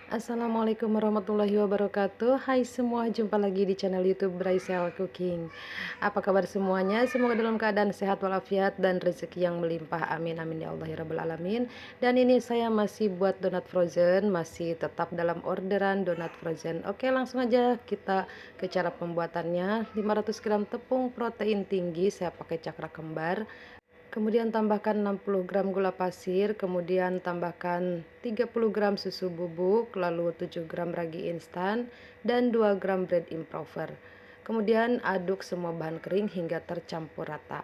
Assalamualaikum warahmatullahi wabarakatuh. Hai semua, jumpa lagi di channel YouTube Braisel Cooking. Apa kabar semuanya? Semoga dalam keadaan sehat walafiat dan rezeki yang melimpah. Amin amin ya Allah ya rabbal alamin. Dan ini saya masih buat donat frozen, masih tetap dalam orderan donat frozen. Oke, langsung aja kita ke cara pembuatannya. 500 gram tepung protein tinggi, saya pakai cakra kembar. Kemudian tambahkan 60 gram gula pasir, kemudian tambahkan 30 gram susu bubuk, lalu 7 gram ragi instan, dan 2 gram bread improver. Kemudian aduk semua bahan kering hingga tercampur rata.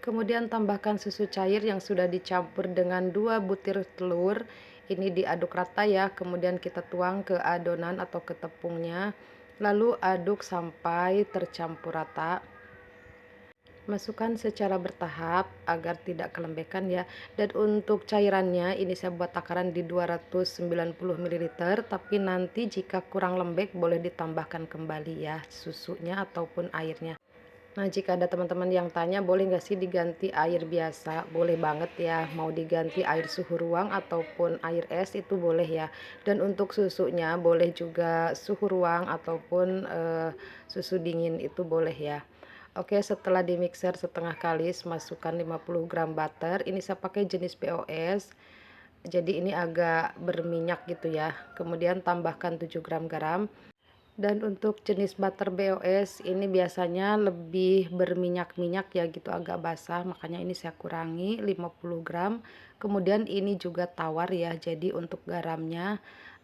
Kemudian tambahkan susu cair yang sudah dicampur dengan 2 butir telur. Ini diaduk rata ya, kemudian kita tuang ke adonan atau ke tepungnya. Lalu aduk sampai tercampur rata. Masukkan secara bertahap agar tidak kelembekan ya. Dan untuk cairannya ini saya buat takaran di 290 ml, tapi nanti jika kurang lembek boleh ditambahkan kembali ya susunya ataupun airnya. Nah, jika ada teman-teman yang tanya boleh nggak sih diganti air biasa, boleh banget ya, mau diganti air suhu ruang ataupun air es itu boleh ya. Dan untuk susunya boleh juga suhu ruang ataupun susu dingin itu boleh ya. Oke, setelah di mixer setengah kalis, masukkan 50 gram butter. Ini saya pakai jenis BOS. Jadi ini agak berminyak gitu ya. Kemudian tambahkan 7 gram garam. Dan untuk jenis butter BOS ini biasanya lebih berminyak-minyak ya gitu, agak basah. Makanya ini saya kurangi 50 gram. Kemudian ini juga tawar ya. Jadi untuk garamnya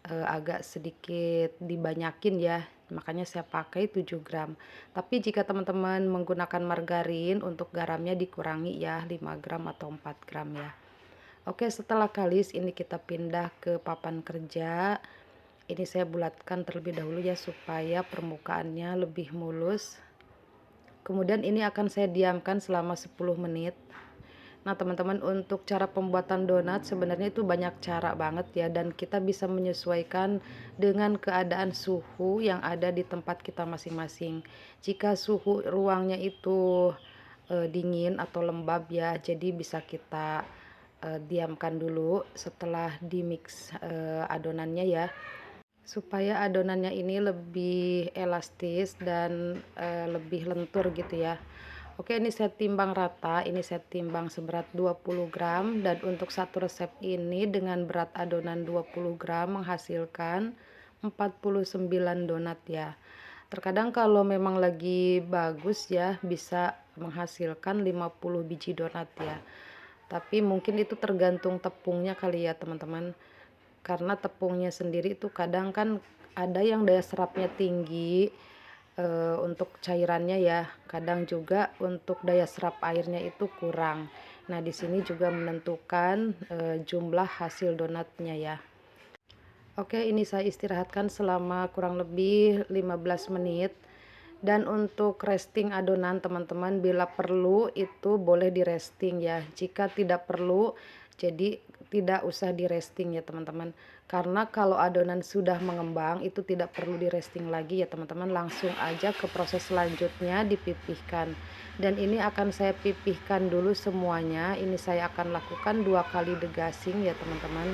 agak sedikit dibanyakin ya, makanya saya pakai 7 gram. Tapi jika teman-teman menggunakan margarin, untuk garamnya dikurangi ya, 5 gram atau 4 gram ya. Oke, setelah kalis ini kita pindah ke papan kerja. Ini saya bulatkan terlebih dahulu ya supaya permukaannya lebih mulus. Kemudian ini akan saya diamkan selama 10 menit. Nah, teman-teman, untuk cara pembuatan donat sebenarnya itu banyak cara banget ya, dan kita bisa menyesuaikan dengan keadaan suhu yang ada di tempat kita masing-masing. Jika suhu ruangnya itu dingin atau lembab ya, jadi bisa kita diamkan dulu setelah di mix adonannya ya, supaya adonannya ini lebih elastis dan lebih lentur gitu ya. Oke, ini saya timbang rata, ini saya timbang seberat 20 gram, dan untuk satu resep ini dengan berat adonan 20 gram menghasilkan 49 donat ya. Terkadang kalau memang lagi bagus ya bisa menghasilkan 50 biji donat ya. Tapi mungkin itu tergantung tepungnya kali ya teman-teman. Karena tepungnya sendiri itu kadang kan ada yang daya serapnya tinggi untuk cairannya ya, kadang juga untuk daya serap airnya itu kurang. Nah, di sini juga menentukan jumlah hasil donatnya ya. Oke, ini saya istirahatkan selama kurang lebih 15 menit. Dan untuk resting adonan teman-teman, bila perlu itu boleh di resting ya. Jika tidak perlu, jadi tidak usah di resting ya teman-teman. Karena kalau adonan sudah mengembang itu tidak perlu di resting lagi ya teman-teman. Langsung aja ke proses selanjutnya, dipipihkan. Dan ini akan saya pipihkan dulu semuanya. Ini saya akan lakukan 2 kali degazing ya teman-teman,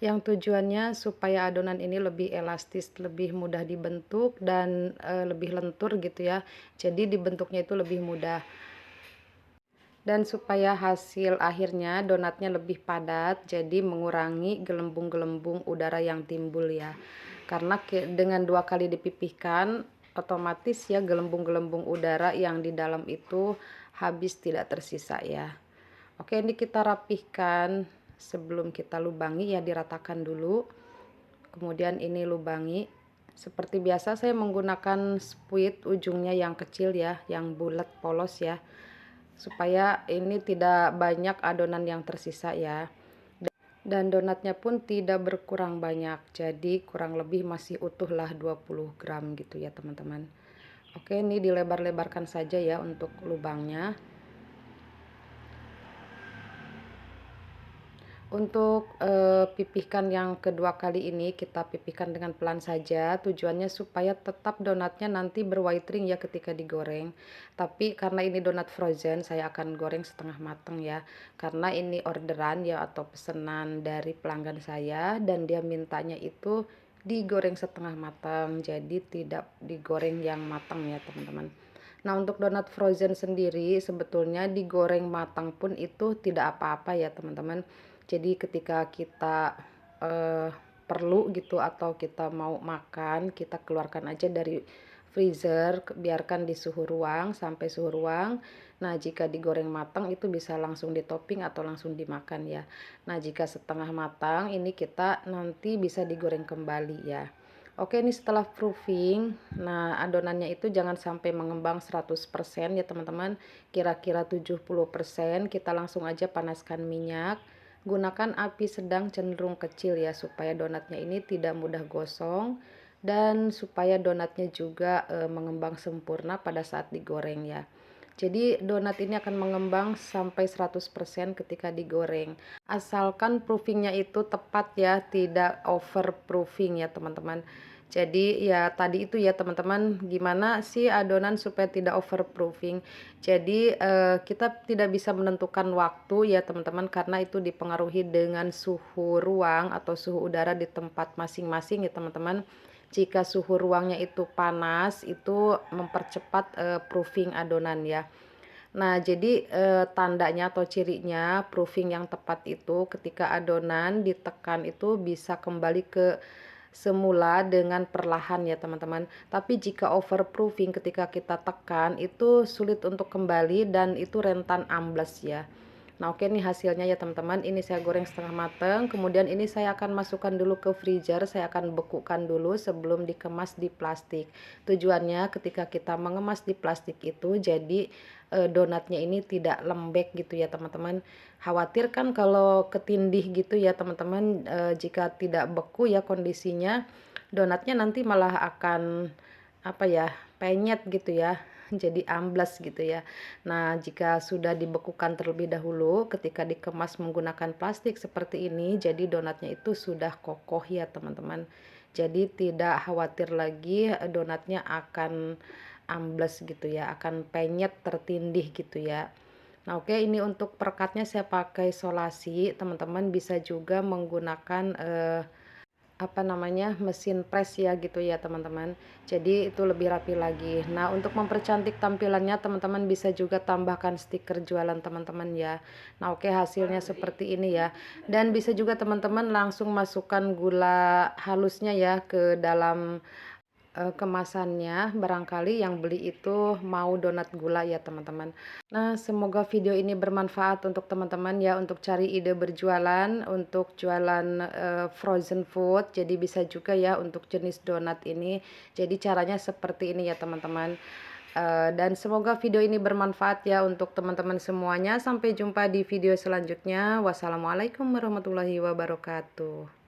yang tujuannya supaya adonan ini lebih elastis, lebih mudah dibentuk dan lebih lentur gitu ya. Jadi dibentuknya itu lebih mudah. Dan supaya hasil akhirnya donatnya lebih padat, jadi mengurangi gelembung-gelembung udara yang timbul ya. Karena dengan 2 kali dipipihkan, otomatis ya gelembung-gelembung udara yang di dalam itu habis, tidak tersisa ya. Oke, ini kita rapihkan. Sebelum kita lubangi ya diratakan dulu. Kemudian ini lubangi. Seperti biasa saya menggunakan spuit ujungnya yang kecil ya, yang bulat polos ya, supaya ini tidak banyak adonan yang tersisa ya. Dan donatnya pun tidak berkurang banyak, jadi kurang lebih masih utuh lah 20 gram gitu ya teman-teman. Oke, ini dilebar-lebarkan saja ya untuk lubangnya. Untuk, pipihkan yang kedua kali ini kita pipihkan dengan pelan saja, tujuannya supaya tetap donatnya nanti berwhite ya ketika digoreng. Tapi karena ini donat frozen, saya akan goreng setengah matang ya. Karena ini orderan ya atau pesanan dari pelanggan saya dan dia mintanya itu digoreng setengah matang, jadi tidak digoreng yang matang ya teman-teman. Nah, untuk donat frozen sendiri sebetulnya digoreng matang pun itu tidak apa-apa ya teman-teman. Jadi ketika kita perlu gitu atau kita mau makan, kita keluarkan aja dari freezer, biarkan di suhu ruang sampai suhu ruang. Nah, jika digoreng matang itu bisa langsung ditopping atau langsung dimakan ya. Nah, jika setengah matang ini kita nanti bisa digoreng kembali ya. Oke, ini setelah proofing. Nah, adonannya itu jangan sampai mengembang 100% ya teman-teman. Kira-kira 70% kita langsung aja panaskan minyak. Gunakan api sedang cenderung kecil ya supaya donatnya ini tidak mudah gosong dan supaya donatnya juga mengembang sempurna pada saat digoreng ya. Jadi donat ini akan mengembang sampai 100% ketika digoreng. Asalkan proofingnya itu tepat ya, tidak over proofing ya teman-teman. Jadi ya tadi itu ya teman-teman, gimana sih adonan supaya tidak over proofing. Jadi kita tidak bisa menentukan waktu ya teman-teman karena itu dipengaruhi dengan suhu ruang atau suhu udara di tempat masing-masing ya teman-teman. Jika suhu ruangnya itu panas, itu mempercepat proofing adonan ya. Nah, jadi tandanya atau cirinya proofing yang tepat itu ketika adonan ditekan itu bisa kembali ke semula dengan perlahan ya teman-teman. Tapi jika overproofing ketika kita tekan itu sulit untuk kembali dan itu rentan ambles ya. Nah, oke nih hasilnya ya teman-teman. Ini saya goreng setengah mateng. Kemudian ini saya akan masukkan dulu ke freezer. Saya akan bekukan dulu sebelum dikemas di plastik. Tujuannya ketika kita mengemas di plastik itu jadi donatnya ini tidak lembek gitu ya teman-teman. Khawatir kan kalau ketindih gitu ya teman-teman, jika tidak beku ya kondisinya donatnya nanti malah akan apa ya, penyet gitu ya, jadi amblas gitu ya. Nah, jika sudah dibekukan terlebih dahulu ketika dikemas menggunakan plastik seperti ini, jadi donatnya itu sudah kokoh ya teman-teman. Jadi tidak khawatir lagi donatnya akan ambles gitu ya, akan penyet tertindih gitu ya. Nah, oke ini untuk perekatnya saya pakai solasi, teman-teman bisa juga menggunakan apa namanya, mesin press ya gitu ya teman-teman. Jadi itu lebih rapi lagi. Nah, untuk mempercantik tampilannya teman-teman bisa juga tambahkan stiker jualan teman-teman ya. Nah, oke hasilnya seperti ini ya. Dan bisa juga teman-teman langsung masukkan gula halusnya ya ke dalam kemasannya. Barangkali yang beli itu mau donat gula ya teman-teman. Nah, semoga video ini bermanfaat untuk teman-teman ya untuk cari ide berjualan, untuk jualan frozen food. Jadi bisa juga ya untuk jenis donat ini. Jadi caranya seperti ini ya teman-teman. Dan semoga video ini bermanfaat ya untuk teman-teman semuanya. Sampai jumpa di video selanjutnya. Wassalamualaikum warahmatullahi wabarakatuh.